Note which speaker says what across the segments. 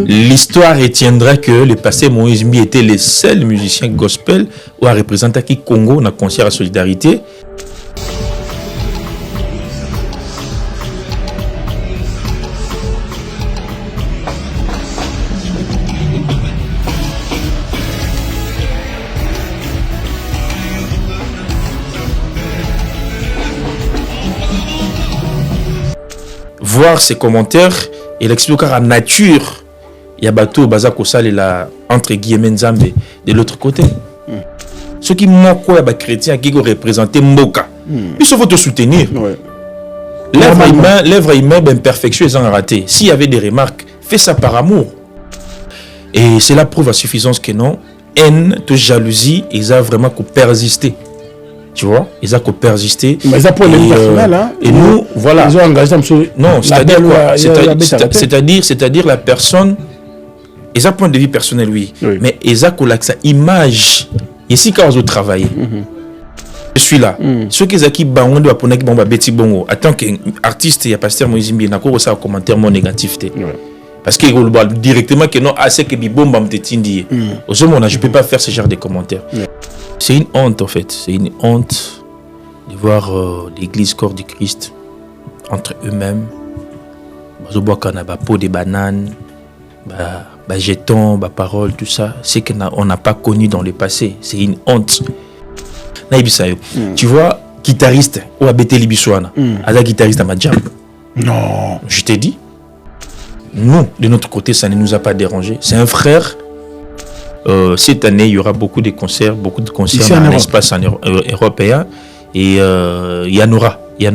Speaker 1: L'histoire retiendra que le pasteur Moïse Mbi était le seul musicien gospel ou à représenter qui Congo dans le concert à Solidarité. Voir ses commentaires et l'expliquer à nature. Il y a bateau Bazako Salela entre guillemets Nzambe de l'autre côté. Ceux qui manquent quoi les chrétiens qui représentent Mboka. Il faut te soutenir. L'œuvre humaine d'imperfection ils ont raté. S'il y avait des remarques, fais ça par amour. Et cela prouve à suffisance que non, haine, de jalousie, ils ont vraiment persister. Tu vois, ils ont persisté.
Speaker 2: Mais ça pour les personnels, hein.
Speaker 1: Et nous, voilà.
Speaker 2: Ils ont engagé
Speaker 1: non, c'est-à-dire la personne. Ils ont point de vue personnel, oui. Mais ils ont sa image. Ici, quand on travaille, je suis là. Ceux qui ont qui bango de apone qui bomba beti bongo. En tant qu'artiste, il y a pasteur Moïse Mbi, n'a pas ça commentaire mon négativité. Parce qu'il voit directement que non, assez que bi bomba m'tetindi. Aux hommes, je peux pas faire ce genre de commentaires. C'est une honte en fait, c'est une honte de voir l'église corps du Christ entre eux-mêmes. Bazoboka ba peau de banane, ba jetons, ba paroles, tout ça, c'est qu'on n'a pas connu dans le passé. C'est une honte. Tu vois, guitariste ou abete libiswana, ala guitariste à Madjam.
Speaker 2: Non,
Speaker 1: je t'ai dit. Nous, de notre côté, ça ne nous a pas dérangé. C'est un frère. Cette année, il y aura beaucoup de concerts dans l'espace européen. Et il y en aura.
Speaker 2: Et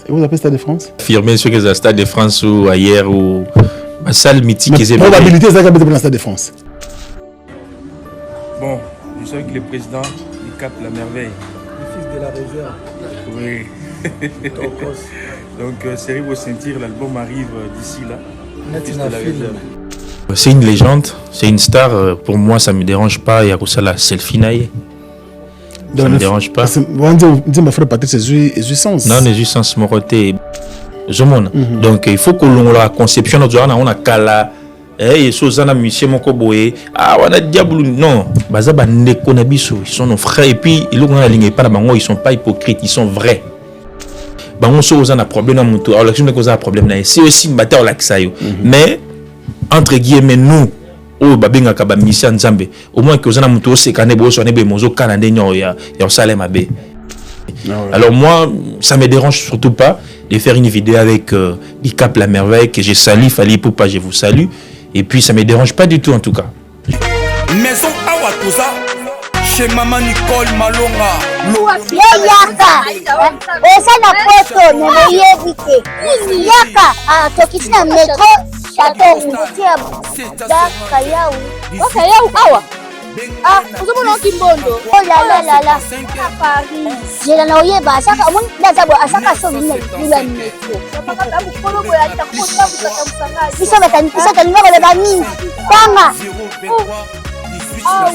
Speaker 2: vous appelez Stade de France?
Speaker 1: Affirmer ce que c'est Stade de France ou ailleurs ou ma salle mythique.
Speaker 2: Mais probabilité, c'est que le Stade de France.
Speaker 3: Bon, je sais que le président, il capte la merveille.
Speaker 4: Le fils de la réserve.
Speaker 3: Oui. Donc, c'est vous sentir, l'album arrive d'ici là. Le fils de la réserve.
Speaker 1: C'est une légende, c'est une star. Pour moi, ça ne me dérange pas. Il y a ça la selfie naïe. Ça ne me dérange pas.
Speaker 2: On dit ma frère Patrice, c'est jouissance.
Speaker 1: Non, les jouissances moroté. Donc, il faut que l'on la conception on a kala. Et Sozana Monsieur Mokoboé. Ah, on a diable. Non, Bazaba Nekonabiso. Ils sont nos frères. Et puis, ils ne sont pas hypocrites, ils sont vrais. On a un problème. Alors, un problème. C'est aussi un bataille mais entre guillemets nous au babenga ka ba mission nzambe au moins que ozana muto sekane bo so ne be mozo kana ndenyo ya salem abe. Alors moi ça me dérange surtout pas de faire une vidéo avec Icap la merveille que je salue Fali Poupa, je vous salue et puis ça me dérange pas du tout en tout cas.
Speaker 5: Maison Awatoza chez maman Nicole Malonga
Speaker 6: yaka esa na poto ne yebite yaka tokisina metro Château Kayau awa. Ah, vous avez Kimbondo. Oh là là. À Paris. J'ai la noyé bas. Ça, on a d'abord à chaque fois nous la métro. Ils sont à numéro de banni. Tanga. Awa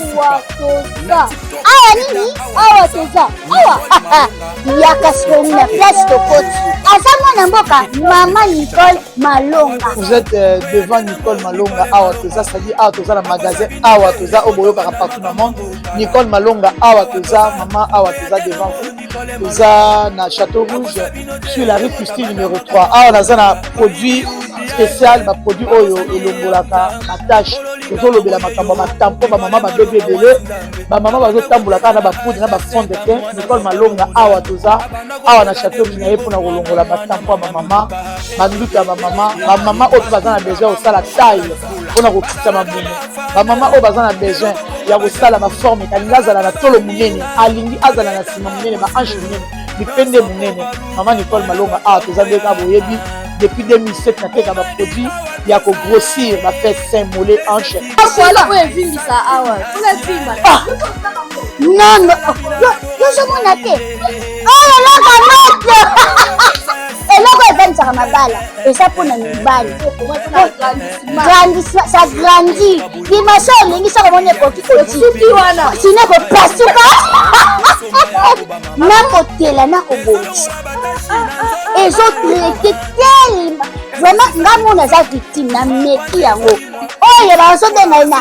Speaker 6: toza. Awa nini? Awa toza. Awa. Yaka sur une place de côte. Azama Namboka, maman Nicole Malonga.
Speaker 4: Vous êtes devant Nicole Malonga, Awa Toza, c'est-à-dire Awa Toza, le magasin Awa Toza, au Boyo partout dans le monde. Nicole Malonga, Awa Toza, maman Awa Toza devant vous. Toza, na Château Rouge, sur la rue Custine numéro 3. Awa Toza, na produit spécial, ma produit Oyo, et l'Ongolaka, ma tâche. Toujours le makambo, ma tampon, ma maman, ma bébé bébé. Ma maman va jouer tamboulaka, na ba poudre, na ba fond de teint. Nicole Malonga, Awa Toza, Awa na Château Rouge, na pour na Rolongola. Tampon ma maman, ma nduka ma maman au bazan a besoin au sala taille on a repoussé ma boune ma maman au bazan a besoin il y a au sala ma forme quand lazala na tolo munene alingi azala na sima munene ma ange munene dipende munene maman Nicole Malonga toza ndeka boyebi depuis 2007 na teka ba produit ya ko grossir ma fait saint mollet hanche
Speaker 6: voilà on vindi ça awa on a vindi non yo je m'en atte oh là là eloko evanisaka mabala eza mpona mibali ça grandit dimension olingi soko moni ekoki kosuki wana sino ekopasuka nakotela nakobongisa ezotrete tellement vraiment nga mona eza victime na meki yango oyo bazobenga na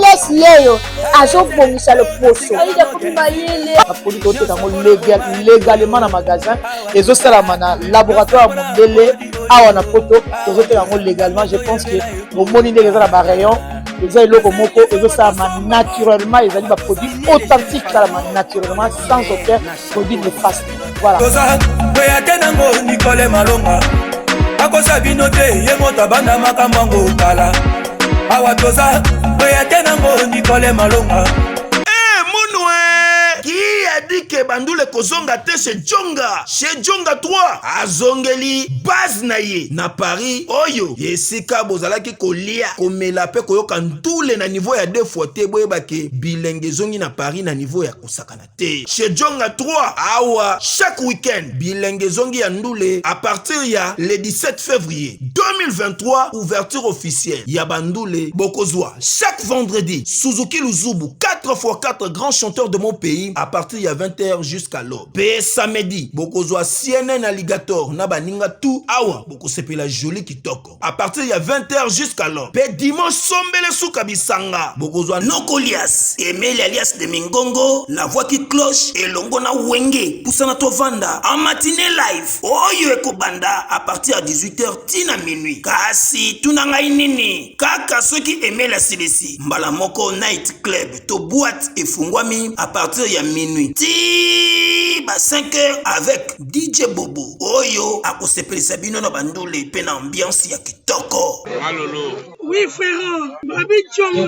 Speaker 6: Lesi yeyo azobongisa loposo
Speaker 4: baprodit toteka yango légalement na magasin ezosalama na laboratoire ya mondele awa na poto tozoteka yango légalement. Je pense que bomoni ndenge eza na barayon eza eloko moko ezosalama naturellement, ezali baproduit authentique salama naturellement sans aucun produit néfaste. Voilà.
Speaker 5: Nicole Malonga akosa bino te ye moto banda makambo kala awa toza boyate nango Nicole Malonga.
Speaker 7: Qui a dit que Bandoule kozonga te chez Djonga 3 azongeli base na ye na Paris oyo yesika bozalaki kolia komela pe koyoka ndule na niveau ya 2 fois te boyeba ke bilenge zongi na Paris na niveau ya kosakana te chez Djonga 3 awa chaque week-end bilenge zongi ya ndule à partir ya le 17 février 2023 ouverture officielle ya Bandoule bokozwa chaque vendredi Suzuki Luzubu 4x4 grands chanteurs de mon pays à partir de 20h jusqu'à l'aube. Pe samedi, bokozwa CNN Alligator na baninga tout awa boko sepela joli kitoko. À partir de 20h jusqu'à l'aube. Pe dimanche sombele souka bisanga. Bokozwa Nokolias, Emile alias de Mingongo, la voix qui cloche et longo na wenge. Poussana to vanda en matinée live. Oyo eko banda à partir de 18h tina minuit. Kasi tunanga inini. Kaka ceux qui aimaient la CDC. Mbala moko night club to boîte et fungwami à partir de minuit. Ti ba 5h avec DJ Bobo. Oyo akosepelisa bino na Bandoule pe na ambiance ya kitoko.
Speaker 8: Malolo.
Speaker 9: Oui frère, Babi Djonga.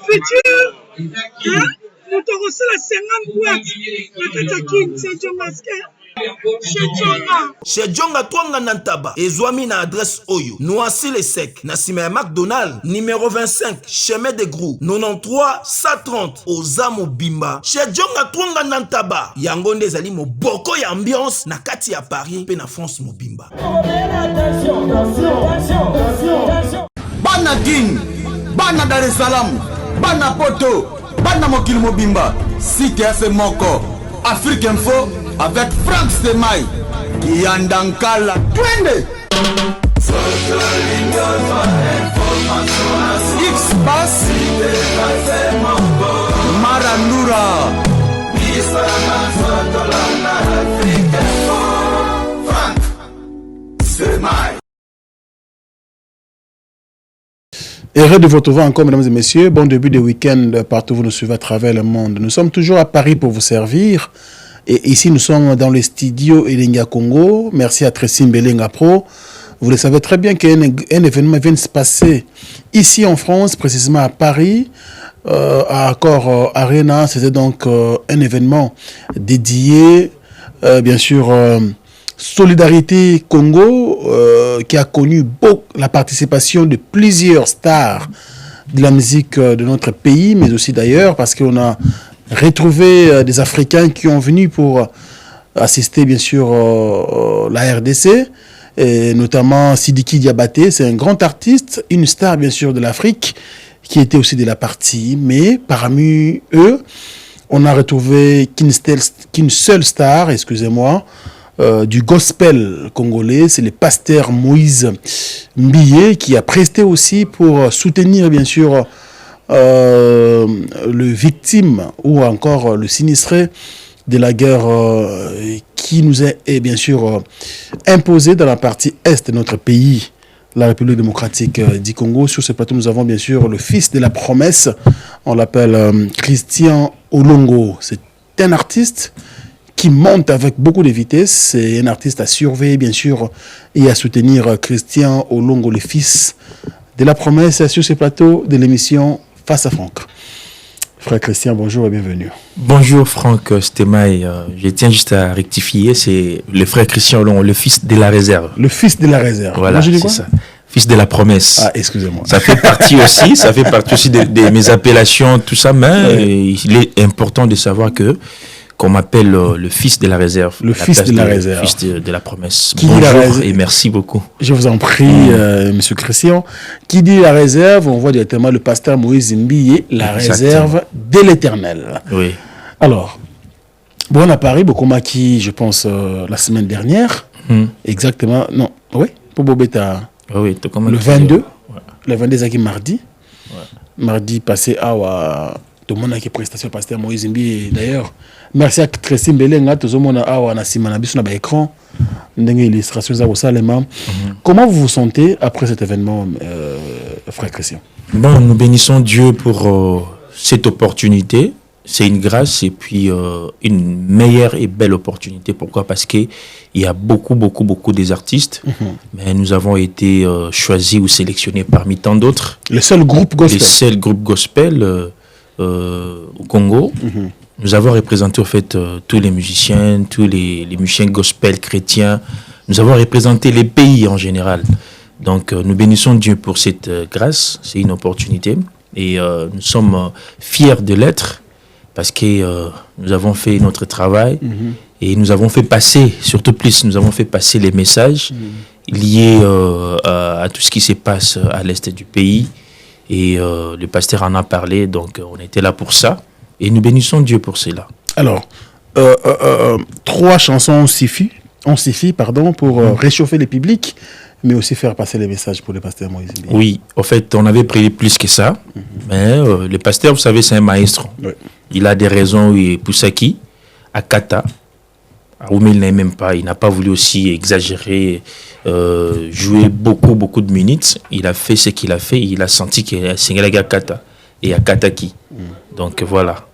Speaker 9: Futur. Hein? Nous t'avons reçu la 50 boîtes. La Katakin, c'est Djonga.
Speaker 7: Chez Djonga Twanga Nantaba, Ezwami na adresse Oyo, Noisy les Secs, Nassime McDonald, numéro 25, chemin de Grou, 93 130, Ozamo Bimba. Chez Djonga Twanga Nantaba, Yangonde Zali mo boko ya ambiance na kati ya Paris, pe na France Mobimba.
Speaker 10: Bana King, Bana Dar es Salaam, Bana Poto, Bana Mokil Mobimba, Cité Moko, Afrique Info. Avec Frank Stemai, Yandankala, Twende X-Bass, Marandura, Frank Stemai.
Speaker 2: Heureux de votre voix encore, mesdames et messieurs. Bon début de week-end partout où vous nous suivez à travers le monde. Nous sommes toujours à Paris pour vous servir. Et ici, nous sommes dans le studio Elenga Congo. Merci à Tracy Mbelenga Pro. Vous le savez très bien qu'un événement vient de se passer ici en France, précisément à Paris, à Accor Arena. C'était donc un événement dédié, bien sûr, Solidarité Congo, qui a connu la participation de plusieurs stars de la musique de notre pays, mais aussi d'ailleurs, parce qu'on a retrouver des Africains qui ont venu pour assister, bien sûr, la RDC, et notamment Sidiki Diabaté. C'est un grand artiste, une star, bien sûr, de l'Afrique, qui était aussi de la partie. Mais parmi eux, on a retrouvé qu'une seule star, excusez-moi, du gospel congolais. C'est le pasteur Moïse Mbiye, qui a presté aussi pour soutenir, bien sûr, le victime ou encore le sinistré de la guerre qui nous est bien sûr imposée dans la partie est de notre pays, la République démocratique du Congo. Sur ce plateau, nous avons bien sûr le fils de la promesse, on l'appelle Christian Olongo. C'est un artiste qui monte avec beaucoup de vitesse, c'est un artiste à surveiller bien sûr et à soutenir. Christian Olongo, le fils de la promesse, sur ce plateau de l'émission Face à Franck. Frère Christian, bonjour et bienvenue.
Speaker 1: Bonjour Franck Stemai. Je tiens juste à rectifier, c'est le frère Christian Olongo, le fils de la réserve.
Speaker 2: Le fils de la réserve.
Speaker 1: Voilà, c'est ça. Fils de la promesse.
Speaker 2: Ah, excusez-moi.
Speaker 1: Ça fait partie aussi, de mes appellations, tout ça, mais il est important de savoir que qu'on m'appelle le fils de la réserve.
Speaker 2: Le fils de la réserve.
Speaker 1: Le fils de la promesse.
Speaker 2: Qui
Speaker 1: Bonjour
Speaker 2: dit la réserve?
Speaker 1: et merci beaucoup.
Speaker 2: Je vous en prie, Monsieur Christian. Qui dit la réserve, on voit directement le pasteur Moïse Mbiye, la réserve de l'Éternel.
Speaker 1: Oui.
Speaker 2: Alors, bon, on a Paris, beaucoup qui, je pense, la semaine dernière. Exactement. Non, oui, pour Bobeta.
Speaker 1: Oui,
Speaker 2: le 22. Le 22, c'est mardi. Mardi passé, tout le monde a qui prestation pasteur Moïse Mbiye. D'ailleurs, merci à Tracy Mbelenga, tout le monde a sur l'écran. Comment vous vous sentez après cet événement, frère Christian?
Speaker 1: Bon, nous bénissons Dieu pour cette opportunité. C'est une grâce et puis une meilleure et belle opportunité. Pourquoi? Parce qu'il y a beaucoup des artistes, mais nous avons été choisis ou sélectionnés parmi tant d'autres.
Speaker 2: Le seul groupe gospel.
Speaker 1: Le seul groupe gospel au Congo. Nous avons représenté au fait tous les musiciens, tous les musiciens gospel chrétiens. Nous avons représenté les pays en général. Donc nous bénissons Dieu pour cette grâce. C'est une opportunité et nous sommes fiers de l'être. Parce que nous avons fait notre travail et nous avons fait passer, surtout plus, nous avons fait passer les messages liés à tout ce qui se passe à l'est du pays. Et le pasteur en a parlé, donc on était là pour ça. Et nous bénissons Dieu pour cela.
Speaker 2: Alors, 3 chansons suffit pour réchauffer le public, mais aussi faire passer les messages pour le pasteur Moïse Mbiye.
Speaker 1: Oui, en fait, on avait pris plus que ça. Mais le pasteur, vous savez, c'est un maestro. Oui. Il a des raisons, Poussaki, à Kata, à Oumé, il n'a même pas, il n'a pas voulu aussi exagérer, jouer beaucoup de minutes. Il a fait ce qu'il a fait, il a senti qu'il a signé à Kata et à Kataki. Donc voilà.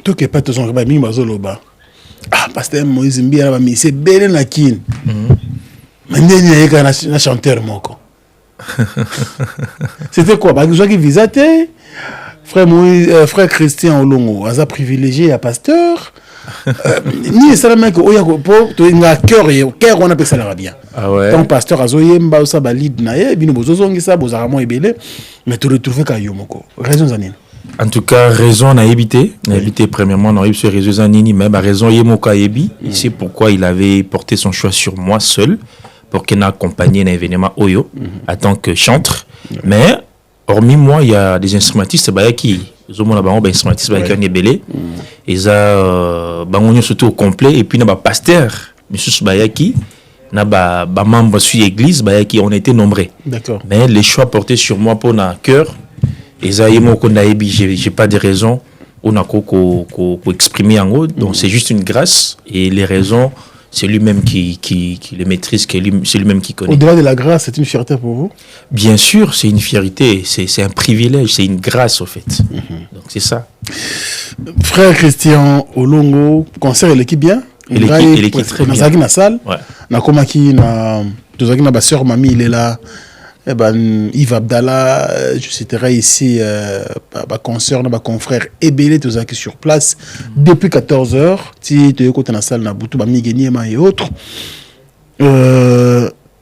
Speaker 2: Tout que pas tous sont mis mazoloba. Ah, pasteur Moïse Mbiye, c'est belle la kin. Mais il y a un chanteur moko. C'était quoi? Bah, qui visité. Frère Christian Olongo, a privilégié à pasteur. Ni ça mec oya pour to nga cœur on appelle ça la bien.
Speaker 1: Ah ouais.
Speaker 2: Ton pasteur azoyemba ça balide na ye bino bozozongi ça bozaramo ebele mais to retrouver ka yomoko. Raison zanine.
Speaker 1: En tout cas, raison n'a évité. N'a évité premièrement, n'a évité raison zanini même raison yemoka yebi. C'est pourquoi il avait porté son choix sur moi seul pour qu'il n'accompagne un événement Oyo en tant que chanteur. Mais hormis moi, il y a des instrumentistes qui instrumentistes qui belé et ça surtout au complet et puis na pasteur monsieur Bayaki na membre sur l'église qui on était nombreux.
Speaker 2: D'accord.
Speaker 1: Mais les choix portés sur moi pour na cœur et ça j'ai pas de raison on a ko exprimer en haut donc c'est juste une grâce et les raisons c'est lui-même qui le maîtrise, c'est lui-même qui connaît.
Speaker 2: Au-delà de la grâce, c'est une fierté pour vous?
Speaker 1: Bien sûr, c'est une fierté, c'est un privilège, c'est une grâce au fait. Donc c'est ça.
Speaker 2: Frère Christian Olongo, concert l'équipe bien?
Speaker 1: L'équipe très bien.
Speaker 2: Dans la salle, na sœur Mami, il est là. Yves Abdallah, je citerai ici ma consoeur, ma confrère Ebele, tous qui sur place depuis 14h. Si tu écoutes dans la salle, Nabutu, Migeniema et autres.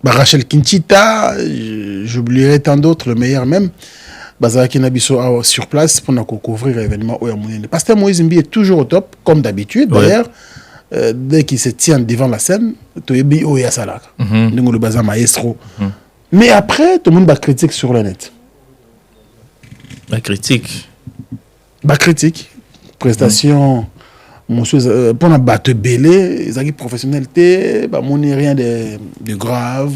Speaker 2: Rachel Kinchita, j'oublierai tant d'autres, le meilleur même. Bazaki Nabiso sur place pour nous couvrir l'événement Oyamounene. Pasteur Moïse Mbiye est toujours au top, comme d'habitude d'ailleurs. Dès qu'il se tient devant la scène, tu es bien Oya Salak. Nous le bazar maestro. Mais après, tout le monde va critiquer sur le net.
Speaker 1: La critique.
Speaker 2: Prestation, monsieur, pour la batte belé, les acquis professionnalité, mon rien de grave,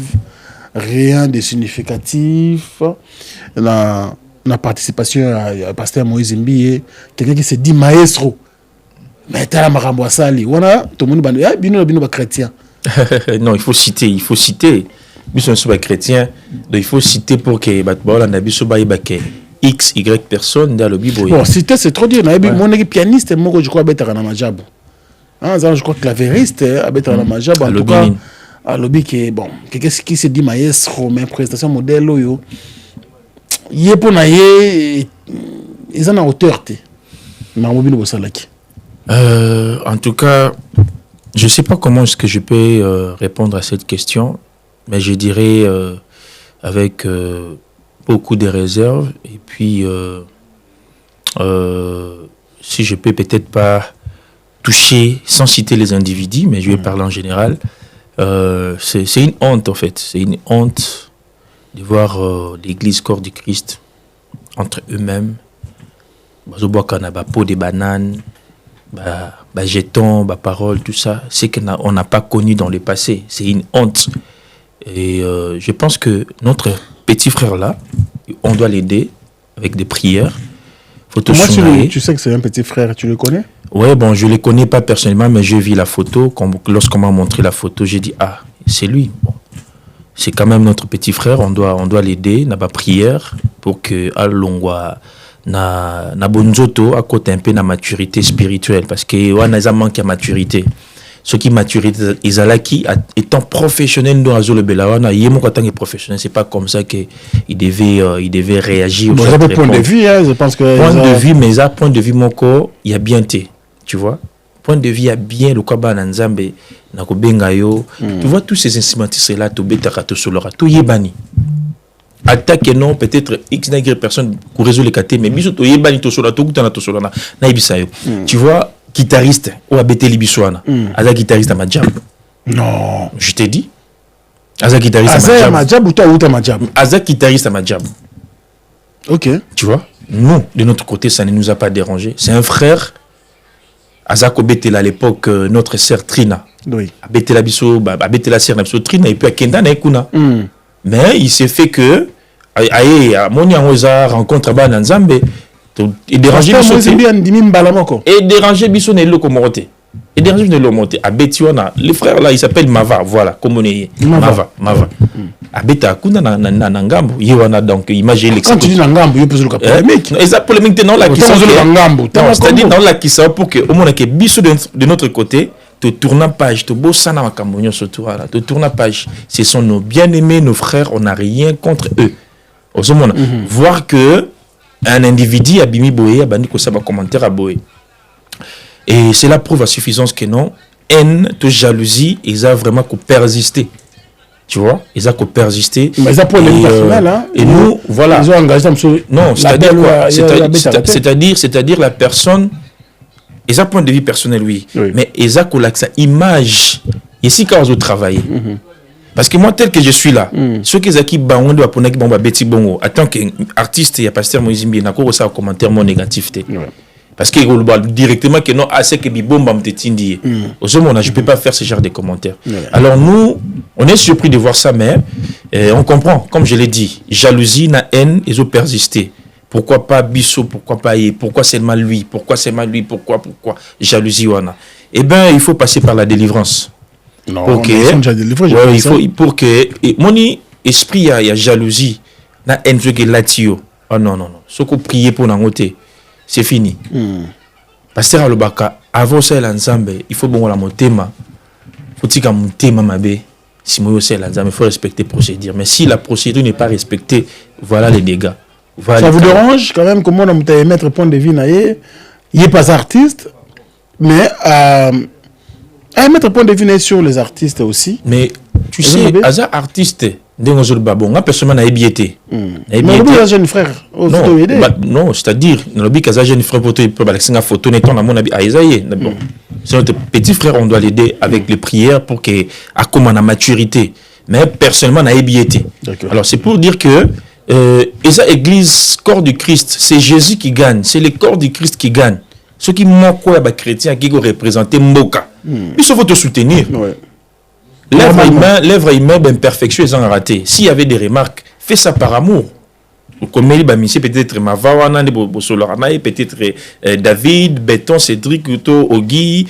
Speaker 2: rien de significatif. La participation à pasteur Moïse Mbiye, quelqu'un qui se dit maestro. Mais tu as la marambo sali. Voilà, tout le monde va dire, chrétien.
Speaker 1: Non, il faut citer. Chrétien, donc il faut citer pour que X, Y personne dans le Bible.
Speaker 2: Bon, citer c'est trop dur. Mon équipe pianiste, moi je crois à Majabou. Je crois clavériste à Majabou. En tout cas, à l'objet qui bon, qu'est-ce qui se dit maestro, mais prestation modèle yo. Yé pour naïe, ils en ont hauteur.
Speaker 1: En tout cas, je ne sais pas comment est-ce que je peux répondre à cette question. Mais je dirais avec beaucoup de réserves. Et puis, si je peux peut-être pas touché, sans citer les individus, mais je vais parler en général. C'est une honte, en fait. C'est une honte de voir l'église corps du Christ entre eux-mêmes. Peau des bananes, jetons, paroles, tout ça. C'est qu'on n'a pas connu dans le passé. C'est une honte. Et je pense que notre petit frère là, on doit l'aider avec des prières.
Speaker 2: Moi, tu sais que c'est un petit frère, tu le connais?
Speaker 1: Ouais, bon, je ne le connais pas personnellement, mais j'ai vu la photo. Lorsqu'on m'a montré la photo, j'ai dit, ah, c'est lui. Bon. C'est quand même notre petit frère, on doit l'aider, n'a pas prière pour que Alongwa na bonzoto à côté un peu de maturité spirituelle, parce que on a manqué de maturité. Ce qui maturité, Izalaki étant professionnel dans Azul Belawana, il est professionnel, c'est pas comme ça qu'il devait réagir.
Speaker 2: Bon, ça peut point de vue, hein, je pense que.
Speaker 1: Point de vue, mais à point de vue, mon corps, il y a bien été, tu vois. Point de vue, il y a bien le Kaba Nanzambe, Nako Bengayo. Tu vois, tous ces instrumentistes là, Tobetaka, Tosolora, Toyebani. Attaque non, peut-être X n'a personne pour résoudre les catés, mais Biso Toyebani, Tosolora, Togutana, Tosolora, Naibisayo. Tu vois, guitariste ou abete libiswana aza guitariste à Madjab.
Speaker 2: Non,
Speaker 1: je t'ai dit aza guitariste
Speaker 2: à Madjab ou toi ou ta Madjab.
Speaker 1: Aza guitariste à Madjab.
Speaker 2: OK.
Speaker 1: Tu vois, nous de notre côté ça ne nous a pas dérangé. C'est un frère aza kobetela à l'époque notre sœur Trina.
Speaker 2: Oui.
Speaker 1: Abetela biso abetela sœur biso Trina et puis Kenda na Ekuna. Mais il s'est fait que à moni angoza rencontre ba na Nzambe. Et déranger biso ne lo komorote. Et déranger ne lo monter à Betiwana, le frère là il s'appelle Mava, voilà, comme on est Mava. À Beta kuna na ngambo, yewana donc imaginez
Speaker 2: quand tu dis ngambo, il pose le polémique.
Speaker 1: Et ça polémique dans la qui sont ngambo. C'est-à-dire dans la qui ça pour que au moins que biso de notre côté, te tournant page, te bossana makambo surtout là, te tournant page, ce sont nos bien-aimés, nos frères, on n'a rien contre eux. Au moins voir que un individu a bimi boé, a bandi ko ça va commentaire à boé. Et c'est la preuve à suffisance que non, haine, de jalousie, ils ont vraiment persister. Tu vois, ils ont persister.
Speaker 2: Mais ils ont pour les personnels, hein.
Speaker 1: Et nous, voilà.
Speaker 2: Ils ont engagé
Speaker 1: non, c'est-à-dire quoi? C'est-à-dire la personne, ils ont point de vue personnel, oui. Mais ils ont sa image. Ici, quand ils travaillent. Parce que moi, tel que je suis là, ceux qui ont bango doit poner bomba beti bongo. En tant qu'artiste, il y a pasteur Moïse Mbi, n'ako ça commentaire mon négativité. Parce que directement que non, assez que bibomba m'tetindi. Au moment je peux pas faire ce genre de commentaires. Alors nous, on est surpris de voir ça, mais on comprend, comme je l'ai dit, jalousie, na haine, ils ont persisté. Pourquoi pas Bissot, pourquoi pas Yé, pourquoi seulement lui, pourquoi jalousie wana. Eh bien, il faut passer par la délivrance.
Speaker 2: Non,
Speaker 1: pour que il faut pour que mon esprit il y a jalousie na haine que latio. Oh non. Ce qu'on prier pour n'angoté, c'est fini. Pasteur Alobaka, avant ça l'ensemble, il faut bon la motema. Faut tika motema mabe. Si moi aussi l'ensemble, il faut respecter la procédure. Mais si la procédure n'est pas respectée, voilà les dégâts. Voilà
Speaker 2: ça vous dérange quand même comment on peut mettre point de vue naïe. Il n'est pas artiste, mais mettre point de vue sur les artistes aussi.
Speaker 1: Mais tu sais, Aza artiste, personne n'a ébiété.
Speaker 2: Mais le jeune frère,
Speaker 1: non, c'est-à-dire, le jeune frère pour la photo, c'est notre petit frère, on doit l'aider avec les prières pour qu'il ait la maturité. Mais personnellement, n'a ébiété. Alors c'est pour dire que esa église corps du Christ, c'est Jésus qui gagne, c'est le corps du Christ qui gagne. Ceux qui manquent quoi les chrétiens qui représentent Mboka. Il faut te soutenir. L'œuvre humaine d'imperfection ils ont raté. S'il y avait des remarques, fais ça par amour. Comme il peut-être Mavawana, peut-être David, Béton, Cédric, Ogui,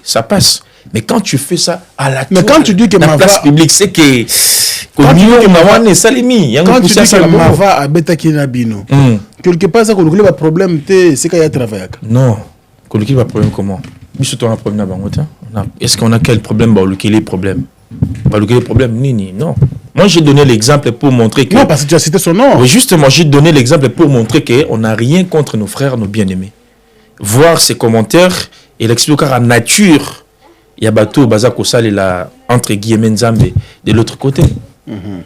Speaker 1: ça passe. Mais quand tu fais ça à la place publique, c'est que
Speaker 2: quand tu dis que Mava a bêta qui n'a bino, quelque part ça qu'on a un problème, c'est qu'il y a travail.
Speaker 1: Non, qu'on a un problème comment? Est-ce qu'on a quel problème? Les problèmes. Non. Moi j'ai donné l'exemple pour montrer que.
Speaker 2: Non, parce que tu as cité son nom.
Speaker 1: Oui, justement, j'ai donné l'exemple pour montrer qu'on n'a rien contre nos frères, nos bien-aimés. Voir ces commentaires et l'expliquer à nature. Il y a bateau Bazako Sal et la entre guillemets Nzambe de l'autre côté.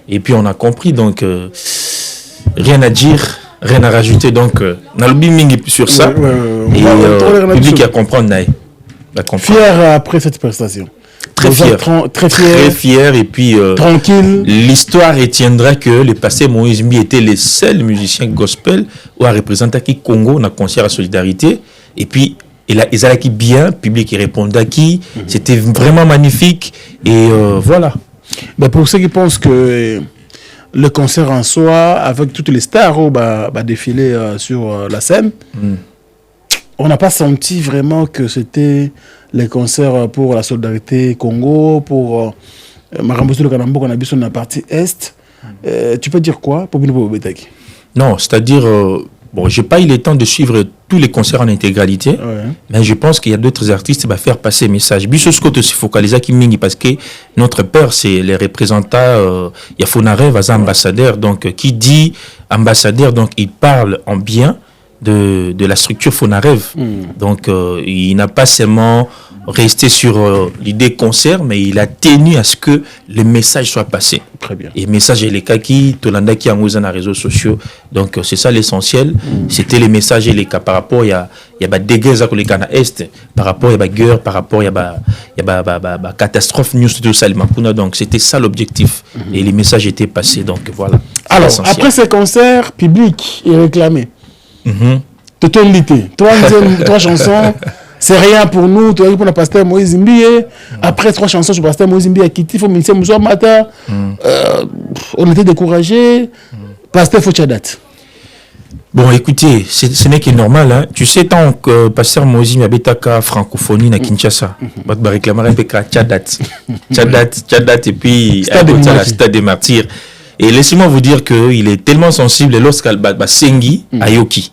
Speaker 1: Et puis on a compris, donc rien à dire. Rien à rajouter, donc, on a le biming sur ça. Et le public a comprendre.
Speaker 2: Fier après cette prestation.
Speaker 1: Très fier. Très fier. Et puis,
Speaker 2: tranquille.
Speaker 1: L'histoire retiendra que le passé Moïse Mbi était le seul musicien gospel ou à représenter qui Congo dans concert à solidarité. Et puis, ils a qui bien, public qui répondait à qui. C'était vraiment magnifique. Et voilà.
Speaker 2: Ben pour ceux qui pensent que le concert en soi, avec toutes les stars, défiler sur la scène, on n'a pas senti vraiment que c'était les concerts pour la solidarité Congo, pour Maramboso le Kanambo qu'on a vu sur la partie Est. Tu peux dire quoi pour Bino Betaki?
Speaker 1: Non, c'est-à-dire, bon, j'ai pas eu le temps de suivre tous les concerts en intégralité, mais je pense qu'il y a d'autres artistes qui vont faire passer le message. Biso Scott se focalisa qui mingi parce que notre père, c'est les représentants, il y a Fonare, ambassadeur, donc qui dit ambassadeur, donc il parle en bien de la structure Fonarev. Donc, il n'a pas seulement resté sur l'idée concert, mais il a tenu à ce que le message soit passé.
Speaker 2: Très bien.
Speaker 1: Et le message est le cas qui, Tolanda qui a mis dans les réseaux sociaux. Donc, c'est ça l'essentiel. C'était les messages et les cas par rapport, il y a des guerres à l'État Est, par rapport, il y a des guerres, par rapport, il y a catastrophe, news, tout ça, donc, c'était ça l'objectif. Et les messages étaient passés. Donc, voilà.
Speaker 2: Alors, après ces concerts publics et réclamés, trois chansons, c'est rien pour nous. Tu as pour le pasteur Moïse Mbi. Après 3 chansons, le pasteur Moïse Mbi a quitté. Il faut ministère Moussa Mata. On était découragés. Pasteur Fouchadat.
Speaker 1: Bon, écoutez, ce n'est que normal. Hein. Tu sais, tant que pasteur Moïse Mbi a francophonie à Kinshasa, il va réclamer Tchadat et puis Stade des Martyrs. Et laissez-moi vous dire qu'il est tellement sensible lorsqu'il Sengi à Yoki.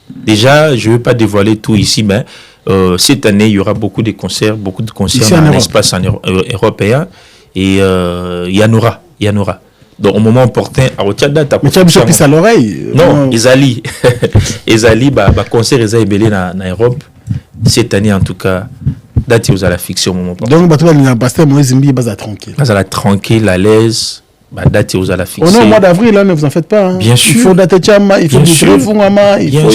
Speaker 1: Déjà, je ne veux pas dévoiler tout ici, mais cette année, il y aura beaucoup de concerts dans l'espace européen. Et il y en aura. Donc, au moment opportun, à Rotiada,
Speaker 2: mais tu as mis à l'oreille?
Speaker 1: Non, Ezali. Ezali, concert Ezali en Europe. Cette année, en tout cas, date aux à la fiction au moment opportun.
Speaker 2: Donc, le pasteur Moïse Mbi est tranquille.
Speaker 1: Tranquille, à l'aise. Date aux à la fiction.
Speaker 2: Au mois d'avril, là, ne vous en faites pas. Hein.
Speaker 1: Bien sûr.
Speaker 2: Il faut dater Tchama, il faut du Fungama,
Speaker 1: Bien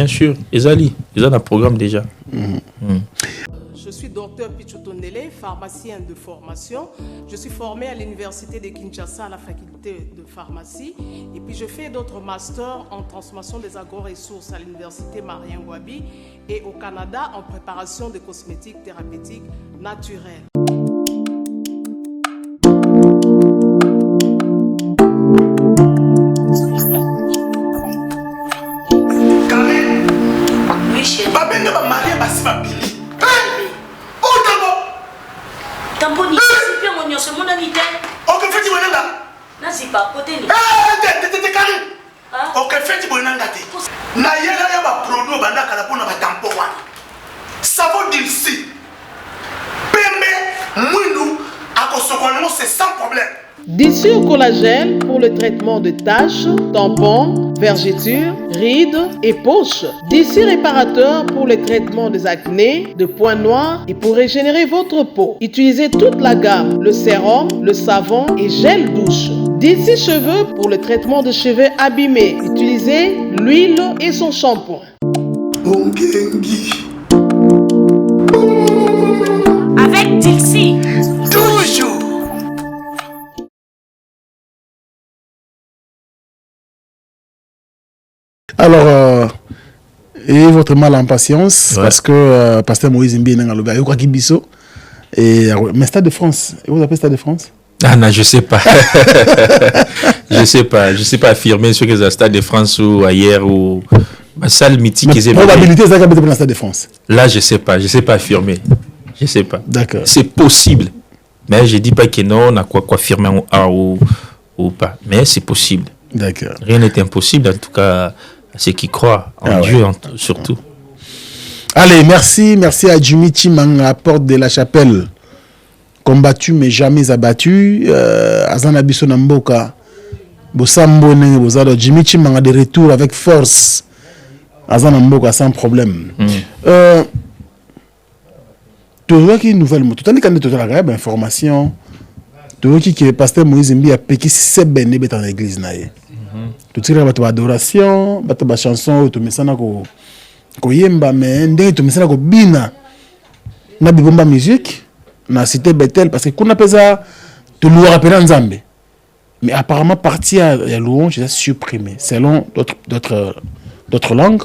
Speaker 1: sûr. Ezali, ils ont un programme déjà.
Speaker 8: Je suis docteur Pichotondele, pharmacien de formation. Je suis formé à l'université de Kinshasa à la faculté de pharmacie. Et puis je fais d'autres masters en transformation des agro-ressources à l'université Marien Ngouabi et au Canada en préparation de cosmétiques thérapeutiques naturelles.
Speaker 11: Tamponi, c'est bien mon nom, c'est mon ami.
Speaker 7: Ok, fais-tu mon nom?
Speaker 11: Non, c'est pas côté.
Speaker 7: T'es carré. Ok, fais-tu mon nom? Na yela ya ba produit banda kala pona ba tampon wana. Savon d'ici. Pembe, mwindu, akosokolemo c'est sans problème.
Speaker 8: D'ici au collagène pour le traitement de taches, tampons, vergetures, rides et poches. D'ici réparateur pour le traitement des acnés, de points noirs et pour régénérer votre peau. Utilisez toute la gamme, le sérum, le savon et gel douche. D'ici cheveux pour le traitement de cheveux abîmés. Utilisez l'huile et son shampoing.
Speaker 11: Avec Dixie.
Speaker 7: Toujours.
Speaker 2: Alors, et votre mal en patience, parce que pasteur Moïse Mbi est dans le Kibiso, mais Stade de France, et vous appelez Stade de France?
Speaker 1: Ah non, je sais pas. Je sais pas affirmer ce que c'est le Stade de France ou ailleurs ou ma salle mythique.
Speaker 2: Mais probabilité c'est que le Stade de France.
Speaker 1: Là, je sais pas affirmer. Je sais pas.
Speaker 2: D'accord.
Speaker 1: C'est possible, mais je dis pas que non, on a quoi affirmer ou pas, mais c'est possible.
Speaker 2: D'accord.
Speaker 1: Rien n'est impossible, en tout cas. Ceux qui croient en Dieu, surtout.
Speaker 2: Allez, merci à Jimmy Chimanga, porte de la chapelle. Combattu mais jamais abattu. Azana Biso Namboka. Bosambo Nenge Bozado. Jimmy Chimanga de retour avec force. Azana Namboka sans problème. Tu vois qu'il y a une nouvelle mot. Tu as dit quand tu as la information. Tu vois qu'il y a pasteur Moïse Mbi a péqué 7 béné dans l'église. tu tires bato adoration bato ba chanson to mesana ko yemba mais ndenge to mesana ko bina na bibomba musique na cité Bethel parce que kuna pesa tu louer rappeler Nzambe mais apparemment partie à louange est supprimée selon d'autres langues.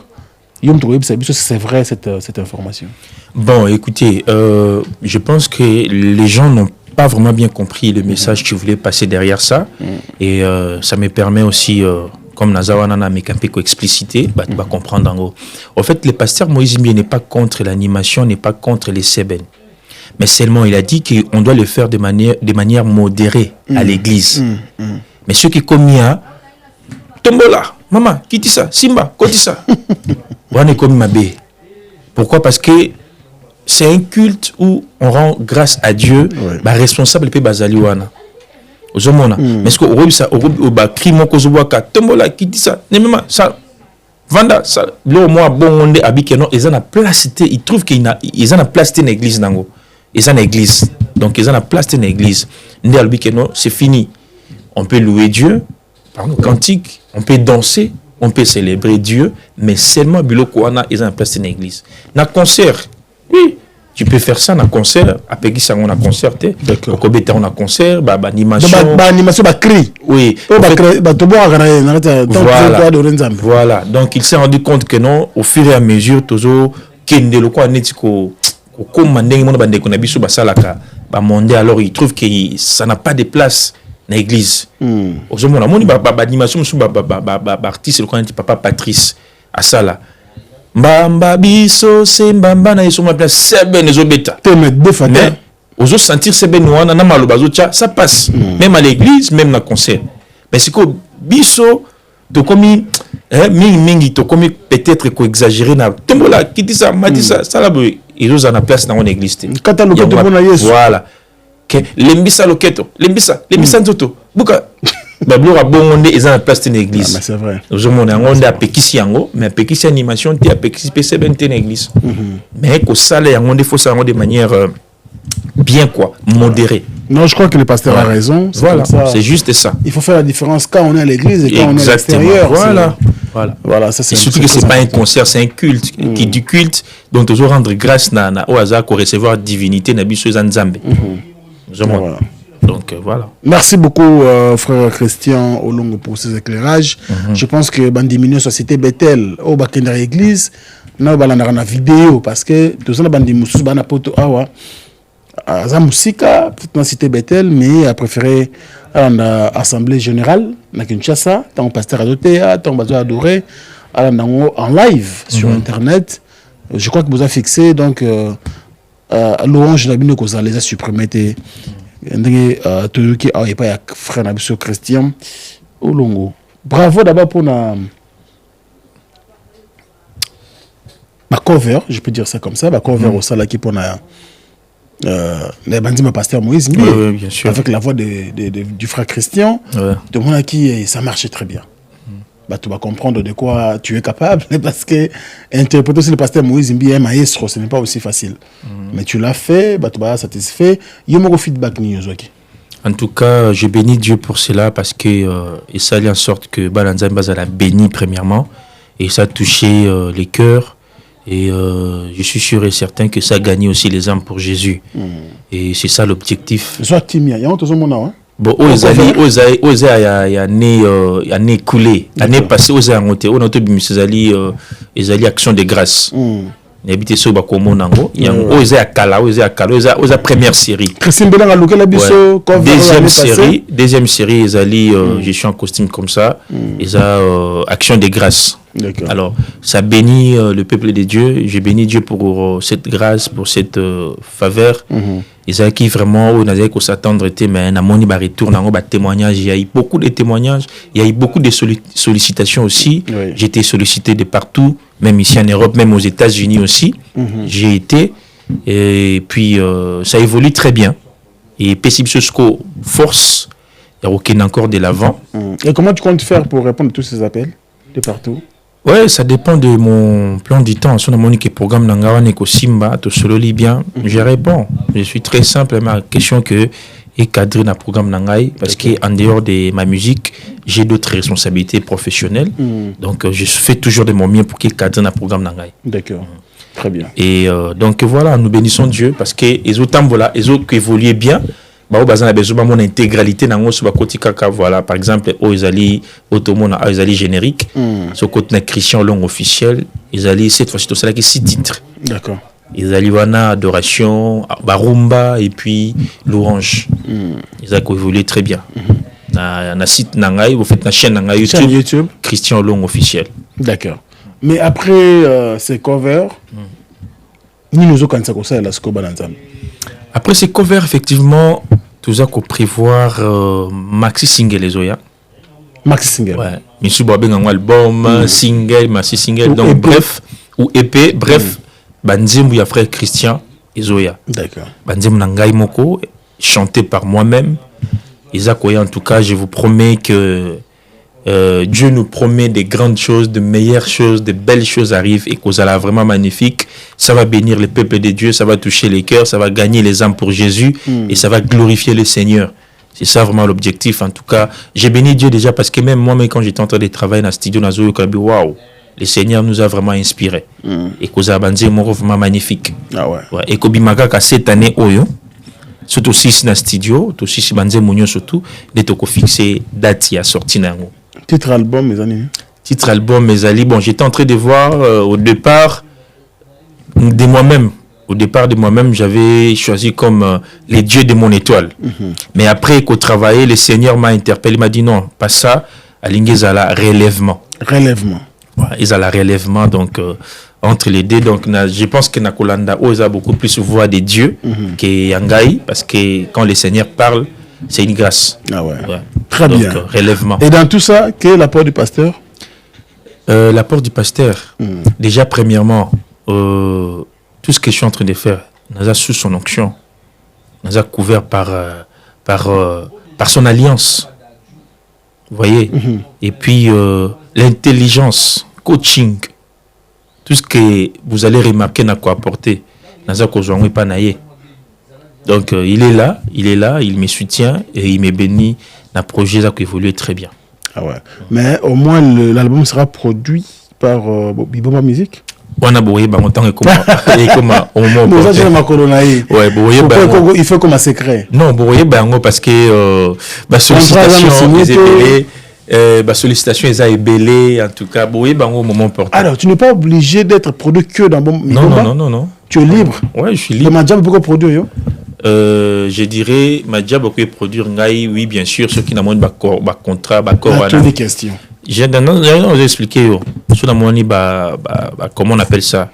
Speaker 2: C'est vrai cette information. Bon, écoutez, je pense que les gens n'ont pas vraiment bien compris le message que tu voulais passer derrière ça. Et ça me permet aussi, comme Nazawana n'a pas explicité, tu vas comprendre en gros. En fait, le pasteur Moïse Mbié n'est pas contre l'animation, n'est pas contre les seben. Mais seulement, il a dit qu'on doit le faire de manière modérée à l'église. Mais ceux qui commis à Tombola, maman, qui dit ça? Simba, qui dit ça? On est comme Mabé. Pourquoi? Parce que c'est un culte où on rend grâce à Dieu, responsable de Bazaliwana. Mais est-ce que au bas crime que je vois qu'à Tombola, qui dit ça? Mais maman, ça. Vanda, ça. Là, moi, bon, on est habitué, non, ils ont la place, ils trouvent qu'ils ont la place d'une église, nango. Ils ont une église. Donc, ils ont la place d'une église. C'est fini. On peut louer Dieu, par le cantique, on peut danser, on peut célébrer Dieu, mais seulement Bilokouana, ils ont la place d'une église. Dans le concert, oui, tu peux faire ça dans le concert. Après qui ça, on a concert, d'accord. On a concert, animation. Animation, cri. Oui. Voilà. Donc, il s'est rendu compte que non, au fur et à mesure, toujours, alors il trouve que ça n'a pas de place dans l'église. Animation, artiste, le papa Patrice, à ça là. Mbamba biso se mbamba na yeso ma place seben ezobeta. Mais ozo sentir seben wana na malobazo tcha ça passe. Même à l'église, même dans concert. Mais c'est que biso to komi mingi to komi peut-être ko exagérer na tombola qui dit ça m'a dit ça ça là ils ont na place dans une église. Catalogue de bona yeso. Voilà. Que lembisa loketo, lembisa nzoto. Buka Bablo a bon ils ont la place d'une église. C'est vrai. Nous on a pekisi yango, mais pekisi animation ti a pekisi PCB une église. Mais que ça là on faut ça de manière bien quoi, modérée. Non, je crois que le pasteur a raison. Voilà, c'est juste ça. Il faut faire la différence quand on est à l'église et quand on est à l'extérieur. Voilà, ça c'est. Surtout que c'est pas un concert, c'est un culte qui du culte dont on doit rendre grâce au hasard pour recevoir divinité na biso Nzambe. Voilà. Donc voilà. Merci beaucoup frère Christian Olongo pour ces éclairages. Je pense que Bandimino Société Bethel au Bakendra Église na balanda na vidéo parce que tous na bandi mususu bana poto awa za musika peut-être na Cité Bethel mais a préféré à assemblée générale na Kinshasa tant pasteur adoté tant bazo adoré en live sur internet. Je crois que vous avez fixé donc louange na bino ko za les a supprimé tout qui a pas frère Nabiso Christian Olongo. Bravo d'abord pour ma cover, je peux dire ça comme ça, ma cover au salon qui pour les bandits ma pasteur Moïse Mbié, bien sûr. Avec la voix du frère Christian, de mon qui ça marchait très bien. Tu vas comprendre de quoi tu es capable parce que interpréter aussi le pasteur Moïse Mbié un maestro, ce n'est pas aussi facile. Mais tu l'as fait, tu vas satisfait. Il y a mon feedback. En tout cas, je bénis Dieu pour cela parce que ça allait en sorte que Balanzan Bazala béni premièrement et ça a touché les cœurs et je suis sûr et certain que ça a gagné aussi les âmes pour Jésus. Et c'est ça l'objectif. Soit timide, il y a tout le monde. Bon, Oza a né coulé, l'année passée, Oza a monté, on a tout mis action de grâce. N'habitez sur Bakomo Nango, il y a Oza a Kala, Oza première série. Deuxième série, je suis en costume comme ça, ils ont action de grâce. Alors, ça bénit le peuple de Dieu, je bénis Dieu pour cette grâce, pour cette faveur. Ils ont qui vraiment, on a dit qu'on s'attendre, mais on a mon retour, on a témoignages, il y a eu beaucoup de témoignages, il y a eu beaucoup de sollicitations aussi. J'ai été sollicité de partout, même ici en Europe, même aux États-Unis aussi. J'ai été, et puis ça évolue très bien. Et PCBSOSCO force, il y a aucun encore de l'avant. Et comment tu comptes faire pour répondre à tous ces appels de partout? Ouais, ça dépend de mon plan du temps. Si on a mon programme Nangawane Simba, to solo bien, je réponds. Je suis très simple à ma question que
Speaker 1: et cadrer dans le programme Nangai parce qu'en dehors de ma musique, j'ai d'autres responsabilités professionnelles. Donc, je fais toujours de mon mieux pour qu'il cadre dans le programme Nangai.
Speaker 2: D'accord. Très bien.
Speaker 1: Et donc, voilà, nous bénissons Dieu parce que les autres voilà, les autres qui évoluent bien, bah, au bazar, besoin mon intégralité dans ce côté kaka, voilà, par exemple, aux Isali, automone, aux Isali générique, ce côté Christian long officiel, Isali, cette fois-ci, tout ça, qui 6 titres.
Speaker 2: D'accord.
Speaker 1: Isaliwana, adoration, barumba et puis l'orange. Ils ont évolué très bien. Na site Nangai, vous faites la chaîne Nangai YouTube, Christian long officiel.
Speaker 2: D'accord. Mais après ces covers, nous avons ça la scoba dans
Speaker 1: après ces covers, effectivement, tout ça qu'on prévoir maxi single les oya.
Speaker 2: Maxi single.
Speaker 1: Ouais. Monsieur Boabeng un album, single, maxi single, donc EP. Bref, ou EP, bref, Banzem ou frère Christian et Zoya.
Speaker 2: D'accord.
Speaker 1: Banzem Nangai Moko, chanté par moi-même. Isaac Oya, en tout cas, je vous promets que Dieu nous promet des grandes choses, de meilleures choses, de belles choses arrivent et que ça va vraiment magnifique. Ça va bénir le peuple de Dieu, ça va toucher les cœurs, ça va gagner les âmes pour Jésus et ça va glorifier le Seigneur. C'est ça vraiment l'objectif. En tout cas, j'ai béni Dieu déjà parce que même moi-même, quand j'étais en train de travailler dans le studio, waouh, le Seigneur nous a vraiment inspirés. Et que ça va vraiment magnifique.
Speaker 2: Ah ouais.
Speaker 1: Et que Bimagaka cette année, surtout si c'est dans le studio, aussi si Banze Mounion surtout, d'être fixé date qui a sorti dans
Speaker 2: titre album, mes amis.
Speaker 1: Titre album, mes amis. Bon, j'étais en train de voir au départ de moi-même. Au départ de moi-même, j'avais choisi comme les dieux de mon étoile. Mais après qu'au travail, le Seigneur m'a interpellé, m'a dit non, pas ça. Alingezala relèvement.
Speaker 2: Relèvement.
Speaker 1: Ouais, ils ont la relèvement donc entre les deux. Donc je pense que Nakolanda a beaucoup plus voix de Dieu que Yangai parce que quand le Seigneur parle, c'est une grâce.
Speaker 2: Ah ouais. Très
Speaker 1: donc,
Speaker 2: bien.
Speaker 1: Relèvement.
Speaker 2: Et dans tout ça, quel est l'apport du pasteur?
Speaker 1: L'apport du pasteur. Déjà, premièrement, tout ce que je suis en train de faire, nous a sous son onction, nous a couvert par son alliance. Vous voyez? Et puis, l'intelligence, coaching, tout ce que vous allez remarquer n'a quoi apporter. Nous a causé pas naïe. Donc, il est là, il me soutient et il me bénit dans le projet qui évolue très bien.
Speaker 2: Ah ouais. Mais au moins, l'album sera produit par Bibomba Music.
Speaker 1: On a beau en tant que comment au moment
Speaker 2: il faut comme un secret.
Speaker 1: Non, parce que sollicitation est ébellée en tout cas au moment porté.
Speaker 2: Alors, tu n'es pas obligé d'être produit que dans bon.
Speaker 1: Non.
Speaker 2: Tu es libre.
Speaker 1: Ouais, je suis libre.
Speaker 2: Mais Madjab pourquoi produire
Speaker 1: je dirais Madjab pourquoi produire ngai oui bien sûr ceux qui n'ont pas contrat
Speaker 2: des questions.
Speaker 1: J'ai vous expliquer sur la monnaie comment on appelle ça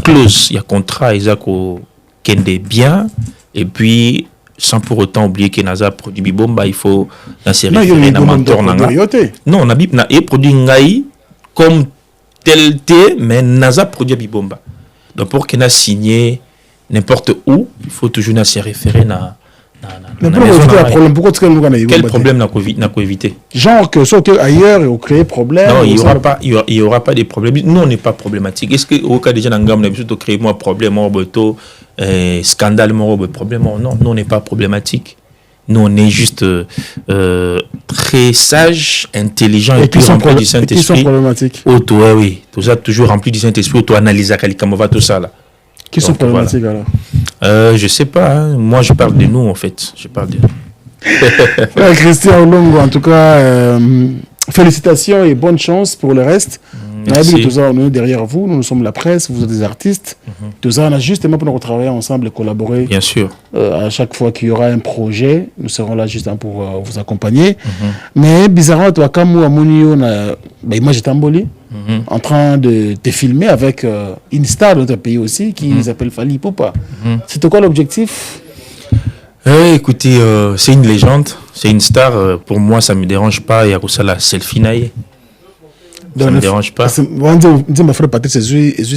Speaker 1: clause il y a contrat Isako kende bien et puis sans pour autant oublier que Naza produit Bibomba il faut s'insérer dans mentor nanga non on a et produit ngai comme tel mais Naza produit Bibomba donc pour qu'il a signé n'importe où il faut toujours se référer à quel problème n'a éviter
Speaker 2: genre que sauter ailleurs et au créer problème
Speaker 1: non il y aura pas de problème nous on n'est pas problématique est-ce que au cas déjà dans gamme on a créé moi problème scandale problème non nous on n'est pas problématique nous on est juste très sage intelligent et puis rempli du Saint-Esprit oui tout ça toujours rempli du Saint-Esprit auto analyser comment tout ça là.
Speaker 2: Qui sont problématiques alors
Speaker 1: je sais pas, hein. Moi je parle de nous en fait. Je parle de nous.
Speaker 2: Christian Olongo, en tout cas, félicitations et bonne chance pour le reste.
Speaker 1: Merci.
Speaker 2: Tout ça, on est derrière vous, nous sommes la presse, vous êtes des artistes. Tout ça, on a justement pour nous travailler ensemble et collaborer.
Speaker 1: Bien sûr.
Speaker 2: À chaque fois qu'il y aura un projet, nous serons là juste pour vous accompagner. Mais bizarrement, toi, comme moi, moi j'étais en Boli, en train de te filmer avec une star de notre pays aussi qui s'appelle Fally Ipupa. C'était quoi l'objectif?
Speaker 1: Écoutez, c'est une légende, c'est une star. Pour moi, ça ne me dérange pas. Il y a ça la selfie naïe. Ça ne me dérange pas.
Speaker 2: On dit ma frère Patrice